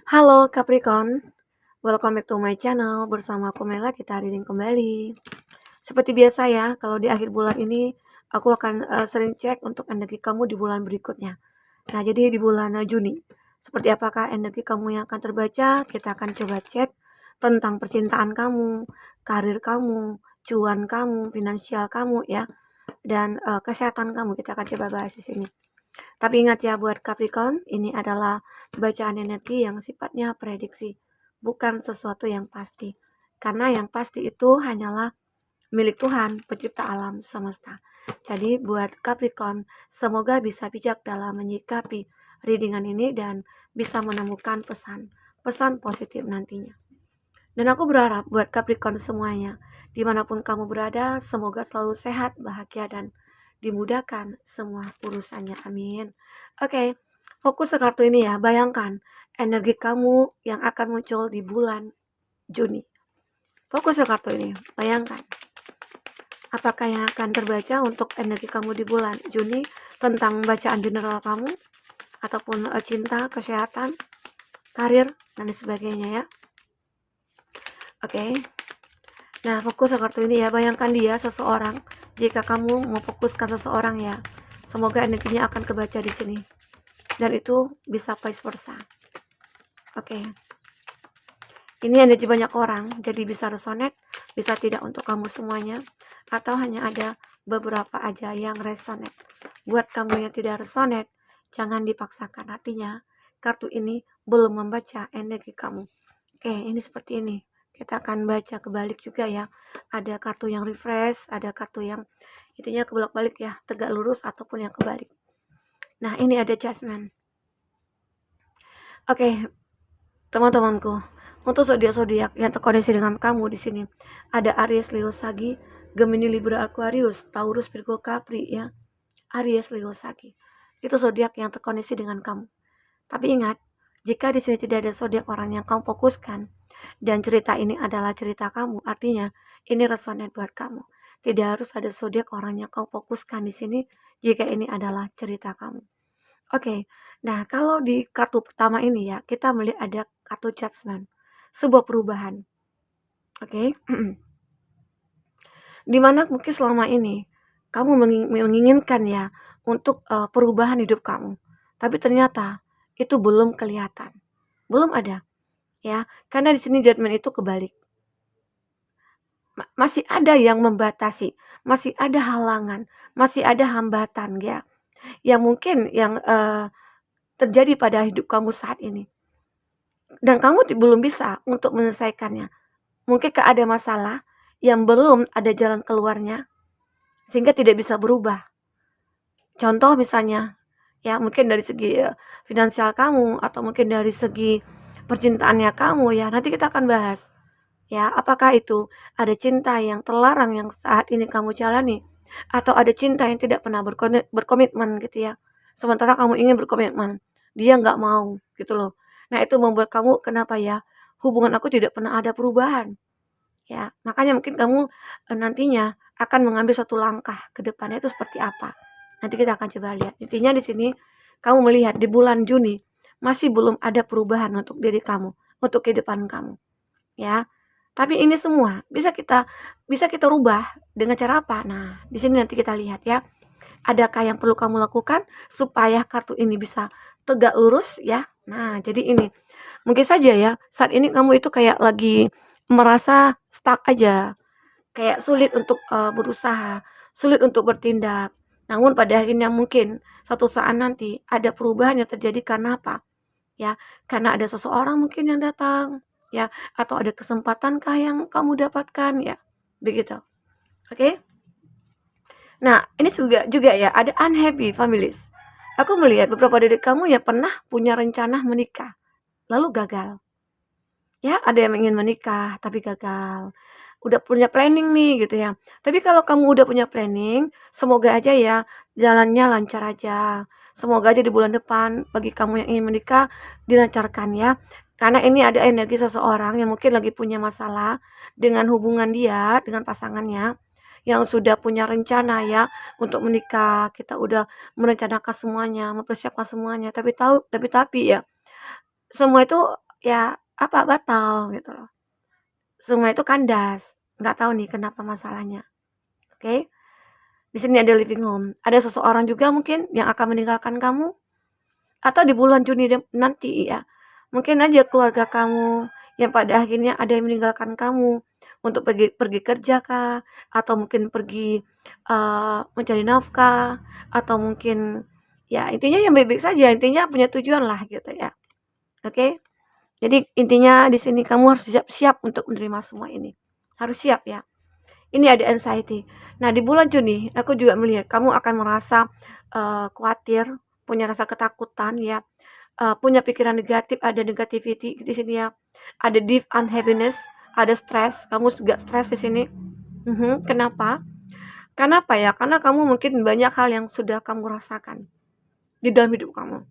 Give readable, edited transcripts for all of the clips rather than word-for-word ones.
Halo Capricorn, welcome back to my channel. Bersama aku Mela, kita reading kembali. Seperti biasa ya, kalau di akhir bulan ini aku akan sering cek untuk energi kamu di bulan berikutnya. Nah, jadi di bulan Juni, seperti apakah energi kamu yang akan terbaca? Kita akan coba cek tentang percintaan kamu, karir kamu, cuan kamu, finansial kamu ya, dan kesehatan kamu. Kita akan coba bahas di sini. Tapi ingat ya buat Capricorn, ini adalah bacaan energi yang sifatnya prediksi, bukan sesuatu yang pasti. Karena yang pasti itu hanyalah milik Tuhan, pencipta alam semesta. Jadi buat Capricorn, semoga bisa bijak dalam menyikapi readingan ini dan bisa menemukan pesan positif nantinya. Dan aku berharap buat Capricorn semuanya, dimanapun kamu berada, semoga selalu sehat, bahagia, dan dimudahkan semua urusannya. Amin. Oke, fokus ke kartu ini ya. Bayangkan energi kamu yang akan muncul di bulan Juni. Fokus ke kartu ini. Bayangkan apakah yang akan terbaca untuk energi kamu di bulan Juni tentang bacaan general kamu, ataupun cinta, kesehatan, karir, dan sebagainya ya. Oke. Nah, fokus ke kartu ini ya. Bayangkan dia seseorang. Jika kamu mau fokuskan seseorang ya, semoga energinya akan kebaca di sini. Dan itu bisa vice versa. Oke. Ini energi banyak orang, jadi bisa resonate, bisa tidak untuk kamu semuanya, atau hanya ada beberapa aja yang resonate. Buat kamu yang tidak resonate, jangan dipaksakan. Artinya, kartu ini belum membaca energi kamu. Oke, ini seperti ini. Kita akan baca kebalik juga ya. Ada kartu yang refresh, ada kartu yang intinya kebalik-balik ya, tegak lurus ataupun yang kebalik. Nah, ini ada Judgment. Oke, teman-temanku, untuk zodiak-zodiak yang terkoneksi dengan kamu di sini ada Aries, Leo, Sagi, Gemini, Libra, Aquarius, Taurus, Virgo, Capri ya. Aries, Leo, Sagi. Itu zodiak yang terkoneksi dengan kamu. Tapi ingat, jika di sini tidak ada zodiak orang yang kamu fokuskan dan cerita ini adalah cerita kamu, artinya ini resonate buat kamu. Tidak harus ada zodiak orang yang kamu fokuskan di sini jika ini adalah cerita kamu. Oke, nah kalau di kartu pertama ini ya, kita melihat ada kartu Judgment, sebuah perubahan. Oke, dimana mungkin selama ini kamu menginginkan ya untuk perubahan hidup kamu, tapi ternyata itu belum kelihatan, belum ada ya, karena di sini judgment itu kebalik. Masih ada yang membatasi, masih ada halangan, masih ada hambatan ya, yang mungkin yang terjadi pada hidup kamu saat ini. Dan kamu belum bisa untuk menyelesaikannya. Mungkin ada masalah yang belum ada jalan keluarnya, sehingga tidak bisa berubah. Contoh misalnya, ya mungkin dari segi finansial kamu, atau mungkin dari segi percintaannya kamu ya, nanti kita akan bahas. Ya, apakah itu ada cinta yang terlarang yang saat ini kamu jalani, atau ada cinta yang tidak pernah berkomitmen gitu ya. Sementara kamu ingin berkomitmen, dia nggak mau gitu loh. Nah, itu membuat kamu kenapa ya? Hubungan aku tidak pernah ada perubahan. Ya, makanya mungkin kamu nantinya akan mengambil satu langkah ke depannya itu seperti apa. Nanti kita akan coba lihat. Intinya di sini kamu melihat di bulan Juni masih belum ada perubahan untuk diri kamu, untuk kehidupan kamu. Ya. Tapi ini semua bisa kita rubah dengan cara apa? Nah, di sini nanti kita lihat ya. Adakah yang perlu kamu lakukan supaya kartu ini bisa tegak lurus ya? Nah, jadi ini mungkin saja ya, saat ini kamu itu kayak lagi merasa stuck aja, kayak sulit untuk berusaha, sulit untuk bertindak. Namun pada akhirnya mungkin suatu saat nanti ada perubahan yang terjadi karena apa? Ya, karena ada seseorang mungkin yang datang, ya, atau ada kesempatankah yang kamu dapatkan ya, begitu. Oke? Nah, ini juga ya ada unhappy families. Aku melihat beberapa dari kamu yang pernah punya rencana menikah, lalu gagal. Ya, ada yang ingin menikah tapi gagal. Udah punya planning nih gitu ya. Tapi kalau kamu udah punya planning, semoga aja ya jalannya lancar aja. Semoga aja di bulan depan bagi kamu yang ingin menikah dilancarkan ya. Karena ini ada energi seseorang yang mungkin lagi punya masalah dengan hubungan dia dengan pasangannya yang sudah punya rencana ya untuk menikah. Kita udah merencanakan semuanya, mempersiapkan semuanya, tapi ya semua itu ya batal gitu loh. Semua itu kandas, nggak tahu nih kenapa masalahnya. Oke. Di sini ada living home. Ada seseorang juga mungkin yang akan meninggalkan kamu atau di bulan Juni nanti ya. Mungkin aja keluarga kamu yang pada akhirnya ada yang meninggalkan kamu untuk pergi pergi kerja kah, atau mungkin pergi mencari nafkah, atau mungkin ya intinya yang baik-baik saja, intinya punya tujuan lah gitu ya. Oke. Jadi intinya di sini kamu harus siap-siap untuk menerima semua ini. Harus siap ya. Ini ada anxiety. Nah, di bulan Juni aku juga melihat kamu akan merasa khawatir, punya rasa ketakutan ya, punya pikiran negatif, ada negativity di sini ya. Ada deep unhappiness, ada stres, kamu juga stres di sini. Kenapa? Kenapa ya? Karena kamu mungkin banyak hal yang sudah kamu rasakan di dalam hidup kamu.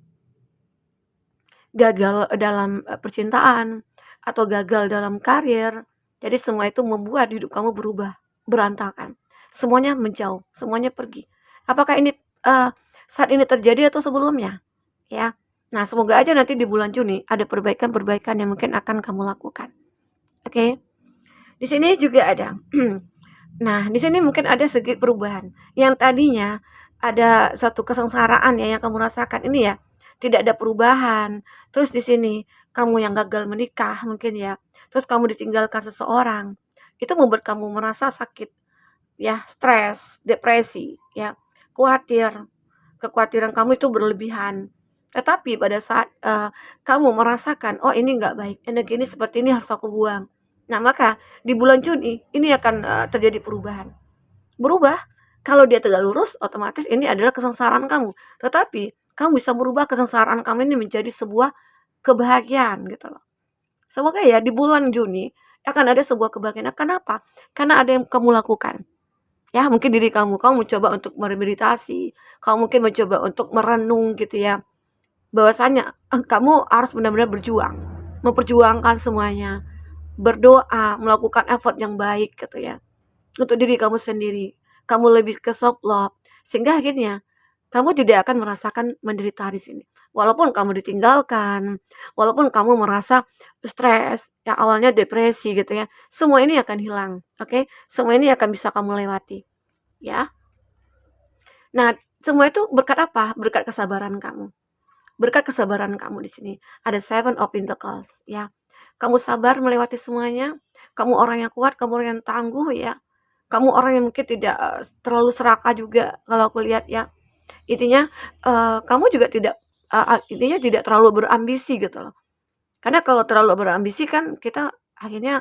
Gagal dalam percintaan atau gagal dalam karir. Jadi semua itu membuat hidup kamu berubah, berantakan. Semuanya menjauh, semuanya pergi. Apakah ini saat ini terjadi atau sebelumnya? Ya. Nah, semoga aja nanti di bulan Juni ada perbaikan-perbaikan yang mungkin akan kamu lakukan. Oke. Di sini juga ada. Nah, di sini mungkin ada sedikit perubahan. Yang tadinya ada satu kesengsaraan ya yang kamu rasakan ini ya, tidak ada perubahan. Terus di sini kamu yang gagal menikah mungkin ya, terus kamu ditinggalkan seseorang. Itu membuat kamu merasa sakit ya, stres, depresi ya, khawatir. Kekhawatiran kamu itu berlebihan. Tetapi pada saat kamu merasakan, oh ini nggak baik, energi ini seperti ini harus aku buang. Nah, maka di bulan Juni ini akan terjadi perubahan. Berubah, kalau dia tegak lurus, otomatis ini adalah kesengsaraan kamu. Tetapi kamu bisa merubah kesengsaraan kamu ini menjadi sebuah kebahagiaan gitu loh. Semoga ya di bulan Juni akan ada sebuah kebahagiaan. Kenapa? Karena ada yang kamu lakukan. Ya, mungkin diri kamu mencoba untuk bermeditasi, kamu mungkin mencoba untuk merenung gitu ya. Bahwasanya kamu harus benar-benar berjuang, memperjuangkan semuanya, berdoa, melakukan effort yang baik gitu ya. Untuk diri kamu sendiri. Kamu lebih ke self love sehingga akhirnya kamu tidak akan merasakan menderita di sini. Walaupun kamu ditinggalkan, walaupun kamu merasa stres, yang awalnya depresi gitu ya. Semua ini akan hilang, oke? Semua ini akan bisa kamu lewati, ya. Nah, semua itu berkat apa? Berkat kesabaran kamu. Berkat kesabaran kamu di sini. Ada Seven of Pentacles, ya. Kamu sabar melewati semuanya. Kamu orang yang kuat, kamu orang yang tangguh ya. Kamu orang yang mungkin tidak terlalu serakah juga kalau aku lihat ya. Intinya kamu juga tidak intinya tidak terlalu berambisi gitu loh. Karena kalau terlalu berambisi kan kita akhirnya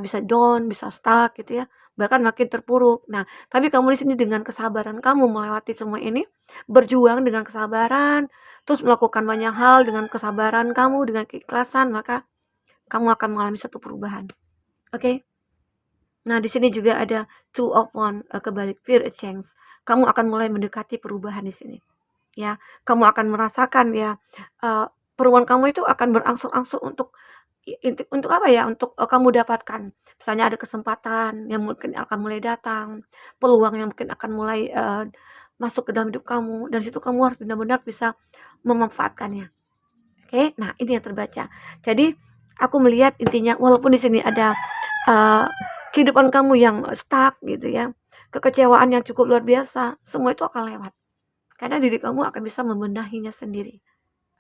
bisa down, bisa stuck gitu ya, bahkan makin terpuruk. Nah, tapi kamu di sini dengan kesabaran kamu melewati semua ini, berjuang dengan kesabaran, terus melakukan banyak hal dengan kesabaran kamu, dengan keikhlasan, maka kamu akan mengalami satu perubahan. Oke? Nah, di sini juga ada Two of Wands, kebalik, fear a change. Kamu akan mulai mendekati perubahan di sini. Ya, kamu akan merasakan ya, perubahan kamu itu akan berangsur-angsur untuk apa ya, untuk kamu dapatkan. Misalnya ada kesempatan yang mungkin akan mulai datang, peluang yang mungkin akan mulai masuk ke dalam hidup kamu, dan situ kamu harus benar-benar bisa memanfaatkannya. Oke, nah ini yang terbaca. Jadi aku melihat intinya walaupun di sini ada kehidupan kamu yang stuck gitu ya, kekecewaan yang cukup luar biasa, semua itu akan lewat. Karena diri kamu akan bisa membenahinya sendiri.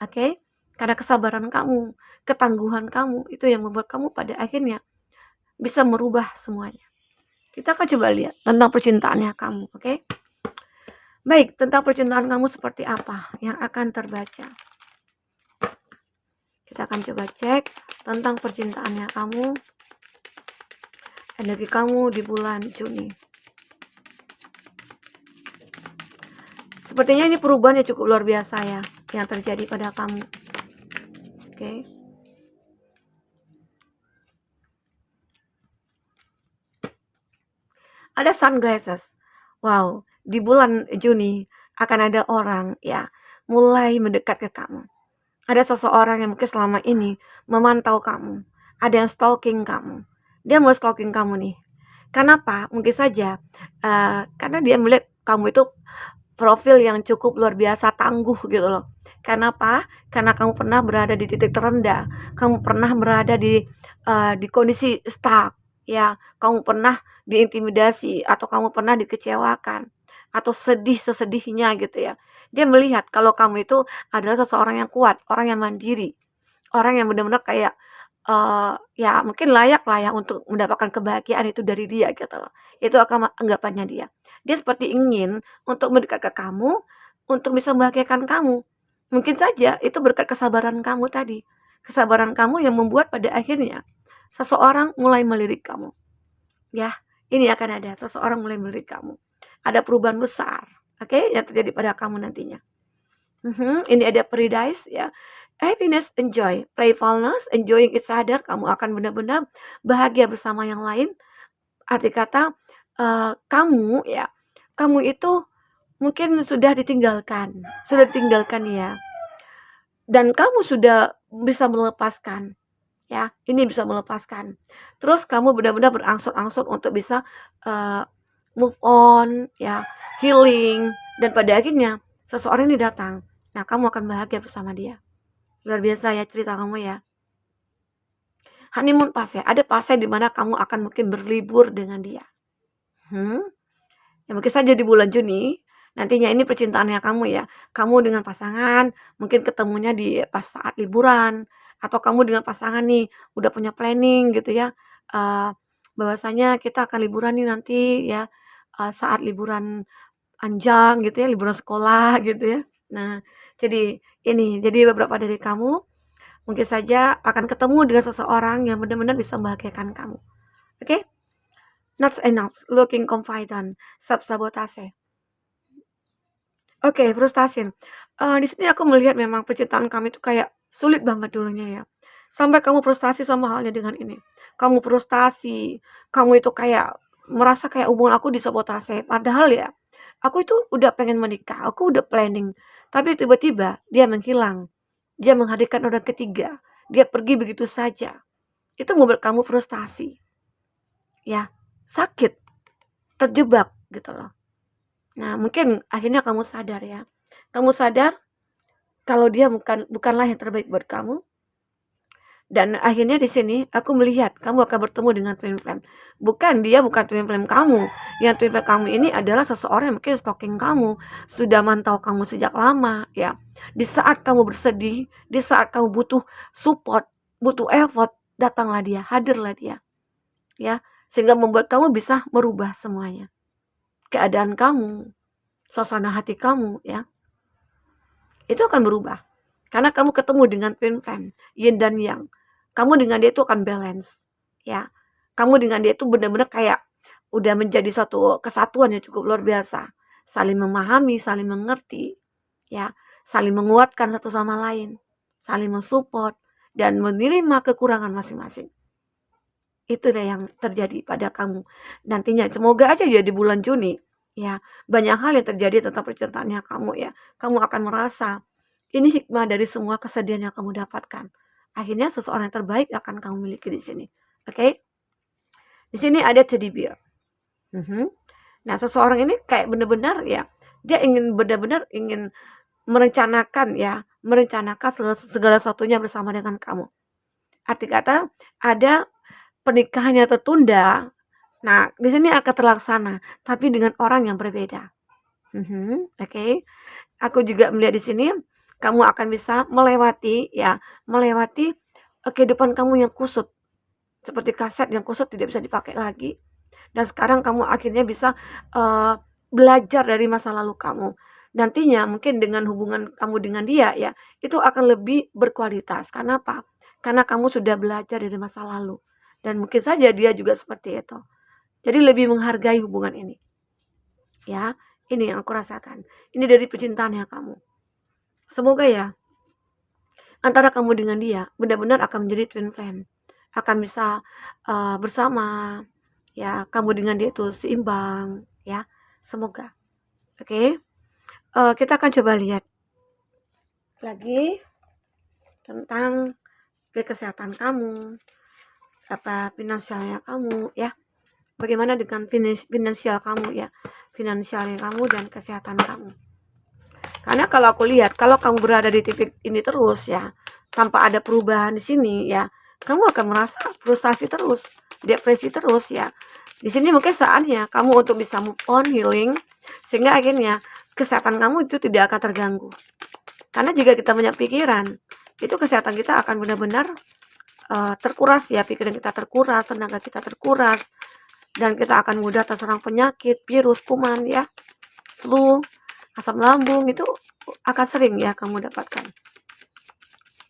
Oke? Karena kesabaran kamu, ketangguhan kamu, itu yang membuat kamu pada akhirnya bisa merubah semuanya. Kita akan coba lihat tentang percintaannya kamu, oke? Baik, tentang percintaan kamu seperti apa yang akan terbaca. Kita akan coba cek tentang percintaannya kamu, energi kamu di bulan Juni. Sepertinya ini perubahan yang cukup luar biasa ya, yang terjadi pada kamu. Oke. Ada sunglasses. Wow, di bulan Juni akan ada orang ya mulai mendekat ke kamu. Ada seseorang yang mungkin selama ini memantau kamu. Ada yang stalking kamu. Dia mau stalking kamu nih. Kenapa? Mungkin saja karena dia melihat kamu itu profil yang cukup luar biasa tangguh gitu loh. Karena apa? Karena kamu pernah berada di titik terendah, kamu pernah berada di kondisi stuck, ya, kamu pernah diintimidasi atau kamu pernah dikecewakan atau sedih sesedihnya gitu ya. Dia melihat kalau kamu itu adalah seseorang yang kuat, orang yang mandiri, orang yang benar-benar kayak, ya mungkin layak lah ya untuk mendapatkan kebahagiaan itu dari dia gitu loh. Itu anggapannya dia. Dia seperti ingin untuk mendekat ke kamu, untuk bisa membahagiakan kamu. Mungkin saja itu berkat kesabaran kamu tadi. Kesabaran kamu yang membuat pada akhirnya seseorang mulai melirik kamu. Ya, ini akan ada seseorang mulai melirik kamu. Ada perubahan besar, oke, yang terjadi pada kamu nantinya. Ini ada paradise ya. Happiness, enjoy. Playfulness, enjoying each other. Kamu akan benar-benar bahagia bersama yang lain. Arti kata, kamu ya, kamu itu mungkin sudah ditinggalkan ya. Dan kamu sudah bisa melepaskan, ya. Ini bisa melepaskan. Terus kamu benar-benar berangsur-angsur untuk bisa move on, ya, healing, dan pada akhirnya seseorang ini datang. Nah, kamu akan bahagia bersama dia. Luar biasa ya cerita kamu ya. Honeymoon phase ya, ada fase di mana kamu akan mungkin berlibur dengan dia. Ya mungkin saja di bulan Juni, nantinya ini percintaannya kamu ya. Kamu dengan pasangan, mungkin ketemunya di pas saat liburan, atau kamu dengan pasangan nih, udah punya planning gitu ya, bahwasanya kita akan liburan nih nanti ya, saat liburan panjang gitu ya, liburan sekolah gitu ya. Nah, jadi beberapa dari kamu mungkin saja akan ketemu dengan seseorang yang benar-benar bisa membahagiakan kamu. Oke? Not enough, looking confident, self-sabotase. Oke, frustasi. Di sini aku melihat memang percintaan kami itu kayak sulit banget dulunya ya. Sampai kamu frustasi sama halnya dengan ini. Kamu frustasi, kamu itu kayak merasa kayak hubungan aku disabotase. Padahal ya, aku itu udah pengen menikah, aku udah planning. Tapi tiba-tiba dia menghilang. Dia menghadirkan orang ketiga. Dia pergi begitu saja. Itu membuat kamu frustasi. Ya, sakit, terjebak gitu loh. Nah, mungkin akhirnya kamu sadar ya. Kamu sadar kalau dia bukanlah yang terbaik buat kamu. Dan akhirnya di sini aku melihat kamu akan bertemu dengan twin flame. Dia bukan twin flame kamu. Yang twin flame kamu ini adalah seseorang yang mungkin stalking kamu, sudah mantau kamu sejak lama ya. Di saat kamu bersedih, di saat kamu butuh support, butuh effort, datanglah dia, hadirlah dia. Ya, sehingga membuat kamu bisa merubah semuanya. Keadaan kamu, suasana hati kamu ya. Itu akan berubah. Karena kamu ketemu dengan twin flame, yin dan yang. Kamu dengan dia itu akan balance, ya. Kamu dengan dia itu benar-benar kayak udah menjadi satu kesatuan yang cukup luar biasa. Saling memahami, saling mengerti, ya. Saling menguatkan satu sama lain, saling mensupport dan menerima kekurangan masing-masing. Itu deh yang terjadi pada kamu nantinya. Semoga aja ya di bulan Juni, ya, banyak hal yang terjadi tentang percintaannya kamu ya. Kamu akan merasa ini hikmah dari semua kesedihan yang kamu dapatkan. Akhirnya seseorang yang terbaik akan kamu miliki di sini. Oke? Di sini ada teddy bear. Nah, seseorang ini kayak benar-benar ya, dia benar-benar ingin merencanakan segala sesuatunya bersama dengan kamu. Arti kata ada pernikahannya tertunda. Nah, di sini akan terlaksana, tapi dengan orang yang berbeda. Oke. Aku juga melihat di sini kamu akan bisa melewati kehidupan kamu yang kusut. Seperti kaset yang kusut tidak bisa dipakai lagi. Dan sekarang kamu akhirnya bisa belajar dari masa lalu kamu. Nantinya mungkin dengan hubungan kamu dengan dia ya, itu akan lebih berkualitas. Karena apa? Karena kamu sudah belajar dari masa lalu. Dan mungkin saja dia juga seperti itu. Jadi lebih menghargai hubungan ini. Ya, ini yang aku rasakan. Ini dari percintaannya kamu. Semoga ya, antara kamu dengan dia benar-benar akan menjadi twin flame. Akan bisa bersama, ya, kamu dengan dia itu seimbang, ya. Semoga. Oke. Kita akan coba lihat lagi tentang kesehatan kamu, apa finansialnya kamu, ya. Bagaimana dengan finansial kamu ya, finansialnya kamu dan kesehatan kamu. Karena kalau aku lihat, kalau kamu berada di titik ini terus ya, tanpa ada perubahan di sini ya, kamu akan merasa frustasi terus, depresi terus ya. Di sini mungkin saatnya kamu untuk bisa move on, healing, sehingga akhirnya kesehatan kamu itu tidak akan terganggu. Karena jika kita banyak pikiran, itu kesehatan kita akan benar-benar terkuras ya, pikiran kita terkuras, tenaga kita terkuras, dan kita akan mudah terserang penyakit, virus, kuman ya, flu, asam lambung itu akan sering ya kamu dapatkan.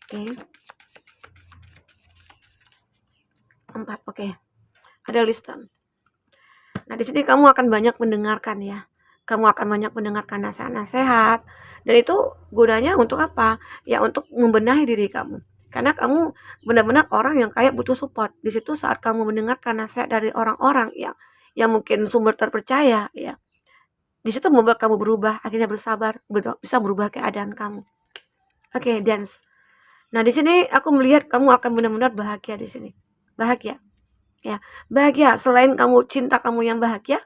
Oke. 4, oke. Ada listan. Nah, di sini kamu akan banyak mendengarkan ya. Kamu akan banyak mendengarkan nasihat-nasihat, dan itu gunanya untuk apa? Ya untuk membenahi diri kamu. Karena kamu benar-benar orang yang kayak butuh support. Di situ saat kamu mendengarkan nasihat dari orang-orang yang mungkin sumber terpercaya ya. Di situ membuat kamu berubah, akhirnya bersabar, bisa berubah keadaan kamu. Oke, dance. Nah, di sini aku melihat kamu akan benar-benar bahagia di sini. Bahagia. Ya, bahagia. Selain kamu cinta kamu yang bahagia,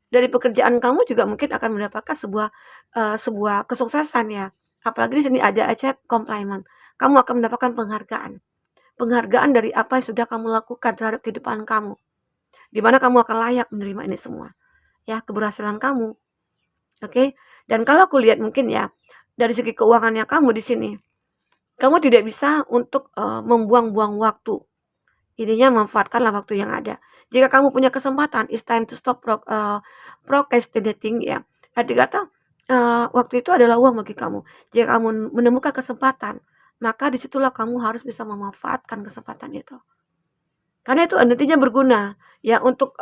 dari pekerjaan kamu juga mungkin akan mendapatkan sebuah kesuksesan ya. Apalagi di sini ada achieve compliment. Kamu akan mendapatkan penghargaan. Penghargaan dari apa yang sudah kamu lakukan terhadap kehidupan kamu. Di mana kamu akan layak menerima ini semua. Ya, keberhasilan kamu. Oke. Dan kalau aku lihat mungkin ya, dari segi keuangannya kamu di sini, kamu tidak bisa untuk membuang-buang waktu. Intinya manfaatkanlah waktu yang ada. Jika kamu punya kesempatan, it's time to stop procrastinating ya. Arti kata, waktu itu adalah uang bagi kamu. Jika kamu menemukan kesempatan, maka disitulah kamu harus bisa memanfaatkan kesempatan itu. Karena itu nantinya berguna ya untuk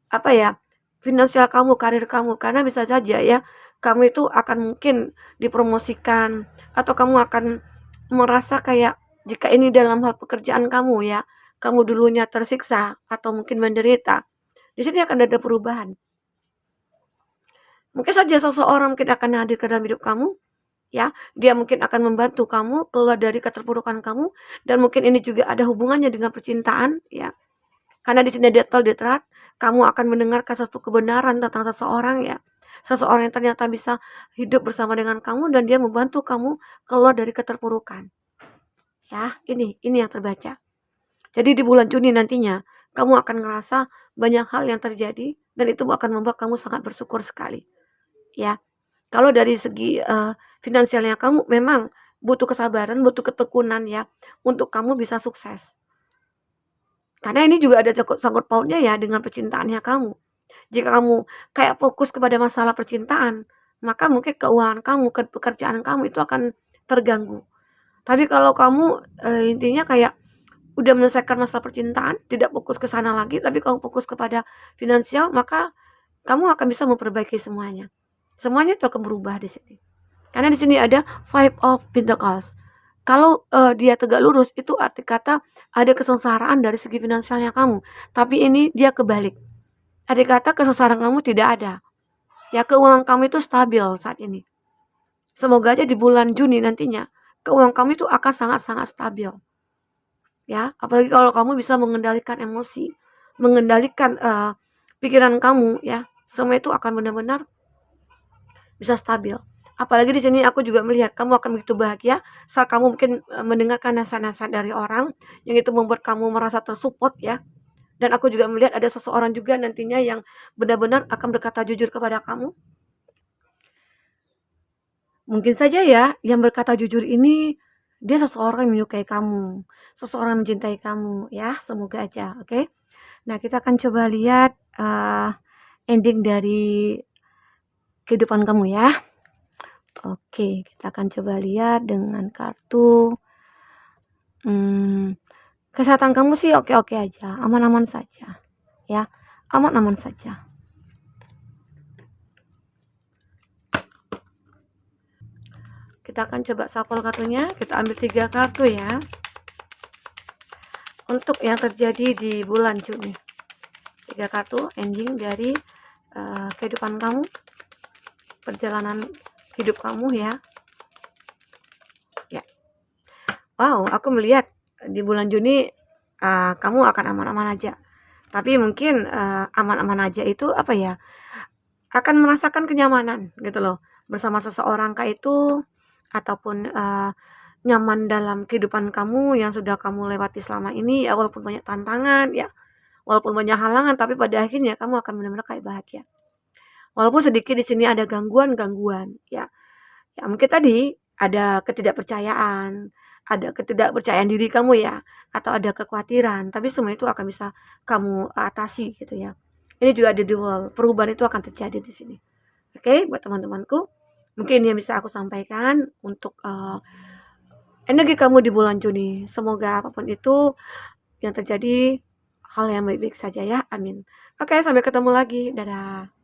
apa ya, finansial kamu, karir kamu. Karena bisa saja ya, kamu itu akan mungkin dipromosikan atau kamu akan merasa kayak jika ini dalam hal pekerjaan kamu ya, kamu dulunya tersiksa atau mungkin menderita, di sini akan ada perubahan. Mungkin saja seseorang mungkin akan hadir ke dalam hidup kamu, ya, dia mungkin akan membantu kamu keluar dari keterpurukan kamu, dan mungkin ini juga ada hubungannya dengan percintaan, ya. Karena di sini ada detrat, kamu akan mendengarkan satu kebenaran tentang seseorang ya. Seseorang yang ternyata bisa hidup bersama dengan kamu dan dia membantu kamu keluar dari keterpurukan. Ya, ini yang terbaca. Jadi di bulan Juni nantinya, kamu akan ngerasa banyak hal yang terjadi dan itu akan membuat kamu sangat bersyukur sekali. Ya. Kalau dari segi finansialnya kamu memang butuh kesabaran, butuh ketekunan ya untuk kamu bisa sukses. Karena ini juga ada sangkut pautnya ya dengan percintaannya kamu. Jika kamu kayak fokus kepada masalah percintaan, maka mungkin keuangan kamu, pekerjaan kamu itu akan terganggu. Tapi kalau kamu intinya kayak udah menyelesaikan masalah percintaan, tidak fokus ke sana lagi, tapi kamu fokus kepada finansial, maka kamu akan bisa memperbaiki semuanya. Semuanya itu akan berubah di sini. Karena di sini ada Five of Pentacles. Kalau dia tegak lurus, itu arti kata ada kesengsaraan dari segi finansialnya kamu. Tapi ini dia kebalik. Arti kata kesengsaraan kamu tidak ada. Ya, keuangan kamu itu stabil saat ini. Semoga aja di bulan Juni nantinya, keuangan kamu itu akan sangat-sangat stabil. Ya, apalagi kalau kamu bisa mengendalikan emosi, mengendalikan pikiran kamu ya. Semua itu akan benar-benar bisa stabil. Apalagi di sini aku juga melihat kamu akan begitu bahagia saat kamu mungkin mendengarkan nasihat-nasihat dari orang yang itu membuat kamu merasa tersupport ya. Dan aku juga melihat ada seseorang juga nantinya yang benar-benar akan berkata jujur kepada kamu. Mungkin saja ya yang berkata jujur ini dia seseorang yang menyukai kamu, seseorang yang mencintai kamu ya, semoga aja, oke? Nah, kita akan coba lihat ending dari kehidupan kamu ya. Oke, kita akan coba lihat dengan kartu. Kesehatan kamu sih oke-oke aja, aman-aman saja. Ya, aman-aman saja. Kita akan coba shuffle kartunya. Kita ambil 3 kartu ya. Untuk yang terjadi di bulan Juni. 3 kartu ending dari kehidupan kamu, perjalanan hidup kamu ya. Ya. Wow, aku melihat di bulan Juni kamu akan aman-aman aja. Tapi mungkin aman-aman aja itu apa ya? Akan merasakan kenyamanan gitu loh. bersama seseorang kah itu, ataupun, nyaman dalam kehidupan kamu yang sudah kamu lewati selama ini, ya walaupun banyak tantangan ya, walaupun banyak halangan, tapi pada akhirnya kamu akan benar-benar kayak bahagia. Walaupun sedikit di sini ada gangguan-gangguan, ya. Ya mungkin tadi ada ketidakpercayaan, ada ketidakpercayaan diri kamu ya, atau ada kekhawatiran, tapi semua itu akan bisa kamu atasi gitu ya. Ini juga ada dual, perubahan itu akan terjadi di sini. Oke, buat teman-temanku, mungkin yang bisa aku sampaikan untuk energi kamu di bulan Juni. Semoga apapun itu yang terjadi hal yang baik-baik saja ya. Amin. Oke, sampai ketemu lagi. Dadah.